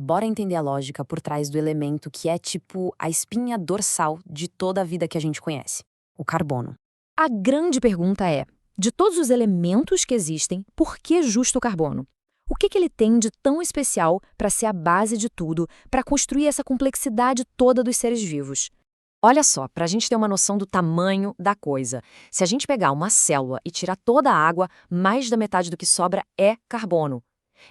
Bora entender a lógica por trás do elemento que é tipo a espinha dorsal de toda a vida que a gente conhece, o carbono. A grande pergunta é, de todos os elementos que existem, por que justo o carbono? O que ele tem de tão especial para ser a base de tudo, para construir essa complexidade toda dos seres vivos? Olha só, para a gente ter uma noção do tamanho da coisa, se a gente pegar uma célula e tirar toda a água, mais da metade do que sobra é carbono.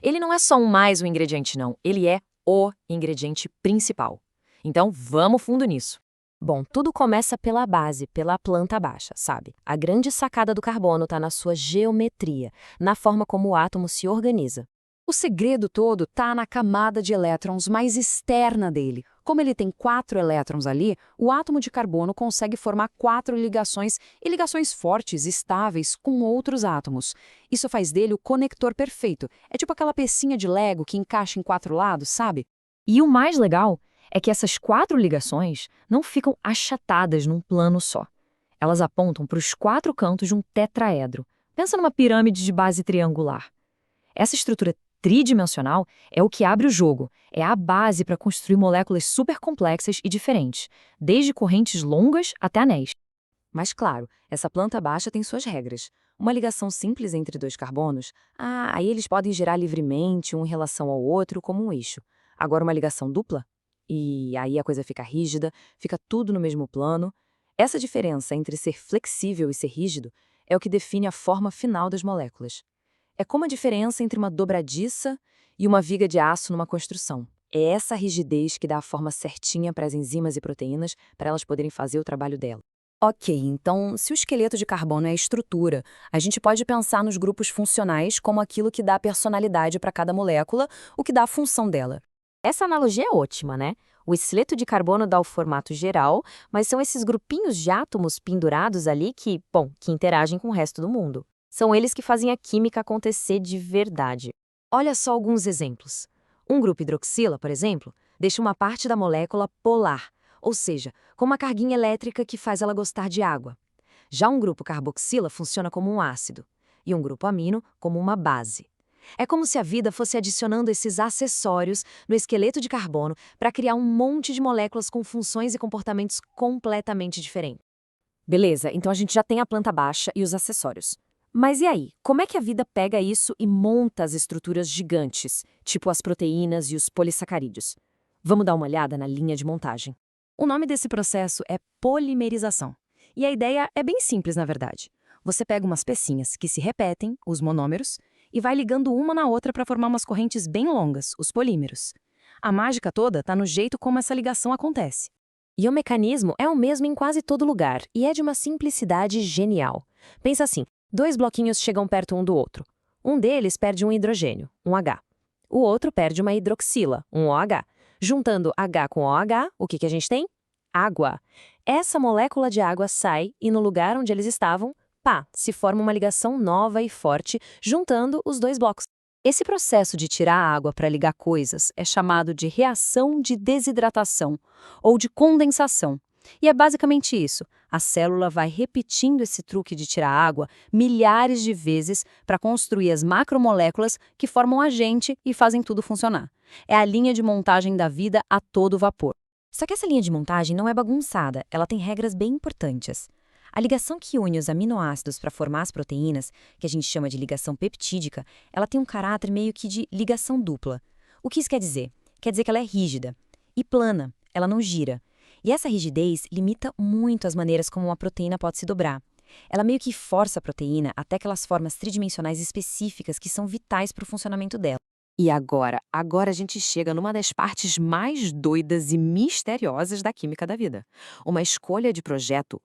Ele não é só um ingrediente, não. Ele é o ingrediente principal. Então, vamos fundo nisso. Bom, tudo começa pela base, pela planta baixa, sabe? A grande sacada do carbono está na sua geometria, na forma como o átomo se organiza. O segredo todo está na camada de elétrons mais externa dele. Como ele tem 4 elétrons ali, o átomo de carbono consegue formar 4 ligações e ligações fortes, estáveis, com outros átomos. Isso faz dele o conector perfeito. É tipo aquela pecinha de Lego que encaixa em 4 lados, sabe? E o mais legal é que essas 4 ligações não ficam achatadas num plano só. Elas apontam para os 4 cantos de um tetraedro. Pensa numa pirâmide de base triangular. Essa estrutura tridimensional é o que abre o jogo, é a base para construir moléculas supercomplexas e diferentes, desde correntes longas até anéis. Mas claro, essa planta baixa tem suas regras. Uma ligação simples entre dois carbonos, aí eles podem girar livremente um em relação ao outro como um eixo. Agora uma ligação dupla, e aí a coisa fica rígida, fica tudo no mesmo plano. Essa diferença entre ser flexível e ser rígido é o que define a forma final das moléculas. É como a diferença entre uma dobradiça e uma viga de aço numa construção. É essa rigidez que dá a forma certinha para as enzimas e proteínas para elas poderem fazer o trabalho dela. Ok, então, se o esqueleto de carbono é a estrutura, a gente pode pensar nos grupos funcionais como aquilo que dá personalidade para cada molécula, o que dá a função dela. Essa analogia é ótima, né? O esqueleto de carbono dá o formato geral, mas são esses grupinhos de átomos pendurados ali que interagem com o resto do mundo. São eles que fazem a química acontecer de verdade. Olha só alguns exemplos. Um grupo hidroxila, por exemplo, deixa uma parte da molécula polar, ou seja, com uma carguinha elétrica que faz ela gostar de água. Já um grupo carboxila funciona como um ácido, e um grupo amino como uma base. É como se a vida fosse adicionando esses acessórios no esqueleto de carbono para criar um monte de moléculas com funções e comportamentos completamente diferentes. Beleza, então a gente já tem a planta baixa e os acessórios. Mas e aí? Como é que a vida pega isso e monta as estruturas gigantes, tipo as proteínas e os polissacarídeos? Vamos dar uma olhada na linha de montagem. O nome desse processo é polimerização. E a ideia é bem simples, na verdade. Você pega umas pecinhas que se repetem, os monômeros, e vai ligando uma na outra para formar umas correntes bem longas, os polímeros. A mágica toda está no jeito como essa ligação acontece. E o mecanismo é o mesmo em quase todo lugar, e é de uma simplicidade genial. Pensa assim, dois bloquinhos chegam perto um do outro. Um deles perde um hidrogênio, um H. O outro perde uma hidroxila, um OH. Juntando H com OH, o que a gente tem? Água. Essa molécula de água sai e no lugar onde eles estavam, se forma uma ligação nova e forte, juntando os dois blocos. Esse processo de tirar a água para ligar coisas é chamado de reação de desidratação ou de condensação. E é basicamente isso. A célula vai repetindo esse truque de tirar água milhares de vezes para construir as macromoléculas que formam a gente e fazem tudo funcionar. É a linha de montagem da vida a todo vapor. Só que essa linha de montagem não é bagunçada, ela tem regras bem importantes. A ligação que une os aminoácidos para formar as proteínas, que a gente chama de ligação peptídica, ela tem um caráter meio que de ligação dupla. O que isso quer dizer? Quer dizer que ela é rígida e plana, ela não gira. E essa rigidez limita muito as maneiras como uma proteína pode se dobrar. Ela meio que força a proteína até aquelas formas tridimensionais específicas que são vitais para o funcionamento dela. E agora a gente chega numa das partes mais doidas e misteriosas da química da vida. Uma escolha de projeto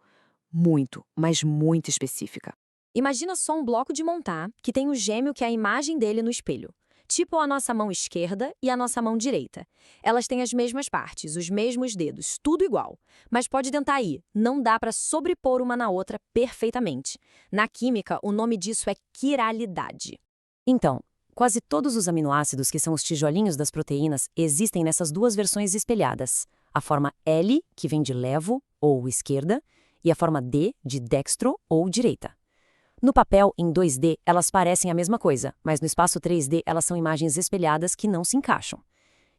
muito, mas muito específica. Imagina só um bloco de montar que tem o gêmeo que é a imagem dele no espelho. Tipo a nossa mão esquerda e a nossa mão direita. Elas têm as mesmas partes, os mesmos dedos, tudo igual. Mas pode tentar aí, não dá para sobrepor uma na outra perfeitamente. Na química, o nome disso é quiralidade. Então, quase todos os aminoácidos que são os tijolinhos das proteínas existem nessas duas versões espelhadas. A forma L, que vem de levo, ou esquerda, e a forma D, de dextro, ou direita. No papel, em 2D, elas parecem a mesma coisa, mas no espaço 3D elas são imagens espelhadas que não se encaixam.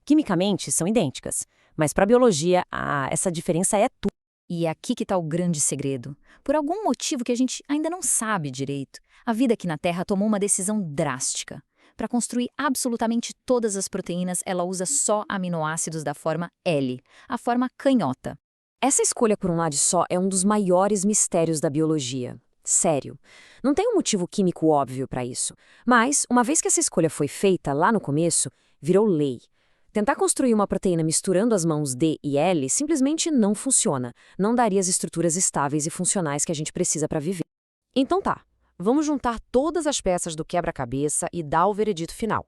Quimicamente, são idênticas, mas para a biologia, essa diferença é tudo. E é aqui que está o grande segredo. Por algum motivo que a gente ainda não sabe direito, a vida aqui na Terra tomou uma decisão drástica. Para construir absolutamente todas as proteínas, ela usa só aminoácidos da forma L, a forma canhota. Essa escolha por um lado só é um dos maiores mistérios da biologia. Sério. Não tem um motivo químico óbvio para isso. Mas, uma vez que essa escolha foi feita lá no começo, virou lei. Tentar construir uma proteína misturando as mãos D e L simplesmente não funciona. Não daria as estruturas estáveis e funcionais que a gente precisa para viver. Então tá, vamos juntar todas as peças do quebra-cabeça e dar o veredito final.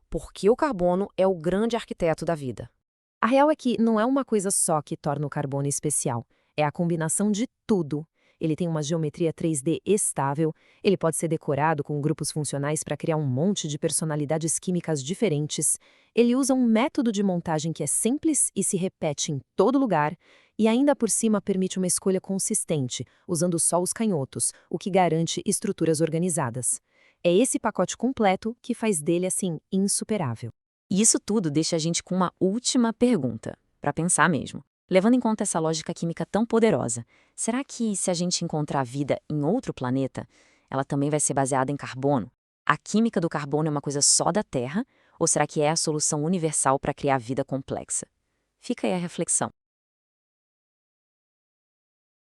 Porque o carbono é o grande arquiteto da vida. A real é que não é uma coisa só que torna o carbono especial. É a combinação de tudo. Ele tem uma geometria 3D estável, ele pode ser decorado com grupos funcionais para criar um monte de personalidades químicas diferentes, ele usa um método de montagem que é simples e se repete em todo lugar, e ainda por cima permite uma escolha consistente, usando só os canhotos, o que garante estruturas organizadas. É esse pacote completo que faz dele, assim, insuperável. E isso tudo deixa a gente com uma última pergunta, para pensar mesmo. Levando em conta essa lógica química tão poderosa, será que se a gente encontrar vida em outro planeta, ela também vai ser baseada em carbono? A química do carbono é uma coisa só da Terra, ou será que é a solução universal para criar vida complexa? Fica aí a reflexão.